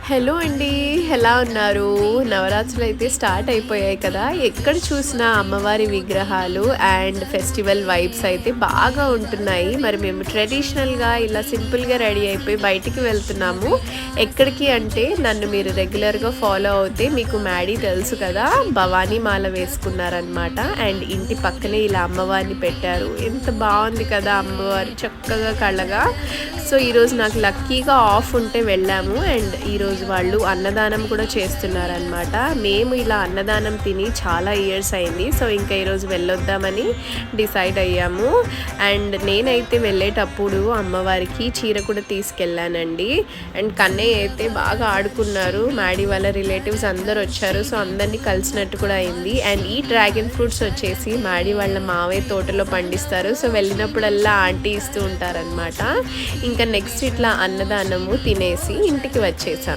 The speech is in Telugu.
హలో అండి. ఎలా ఉన్నారు? నవరాత్రులు అయితే స్టార్ట్ అయిపోయాయి కదా! ఎక్కడ చూసినా అమ్మవారి విగ్రహాలు అండ్ ఫెస్టివల్ వైబ్స్ అయితే బాగా ఉంటున్నాయి. మరి మేము ట్రెడిషనల్‌గా ఇలా సింపుల్‌గా రెడీ అయిపోయి బయటికి వెళ్తున్నాము. ఎక్కడికి అంటే నన్ను మీరు రెగ్యులర్‌గా ఫాలో అవుతే మీకు మ్యాడీ తెలుసు కదా! భవానీ మాల వేసుకున్నారనమాట. అండ్ ఇంటి పక్కనే ఇలా అమ్మవారిని పెట్టారు. ఎంత బావుంది కదా! అమ్మవారు చక్కగా కళగా. సో, ఈరోజు నాకు లక్కీగా ఆఫ్ ఉంటే వెళ్ళాము. అండ్ ఈరోజు వాళ్ళు అన్నదానం కూడా చేస్తున్నారనమాట. మేము ఇలా అన్నదానం తిని చాలా ఇయర్స్ అయింది. సో, ఇంకా ఈరోజు వెళ్ళొద్దామని డిసైడ్ అయ్యాము. అండ్ నేనైతే వెళ్ళేటప్పుడు అమ్మవారికి చీర కూడా తీసుకెళ్ళానండి. అండ్ కన్నయ్య అయితే బాగా ఆడుకున్నారు. మ్యాడీ వాళ్ళ రిలేటివ్స్ అందరూ వచ్చారు. సో, అందరినీ కలిసినట్టు కూడా అయింది. అండ్ ఈ డ్రాగన్ ఫ్రూట్స్ వచ్చేసి మ్యాడీ వాళ్ళ మావయ్య తోటలో పండిస్తారు. సో, వెళ్ళినప్పుడల్లా ఆంటీ ఇస్తూ ఉంటారనమాట. ఇంకా నెక్స్ట్ ఇట్లా అన్నదానము తినేసి ఇంటికి వచ్చేసాం.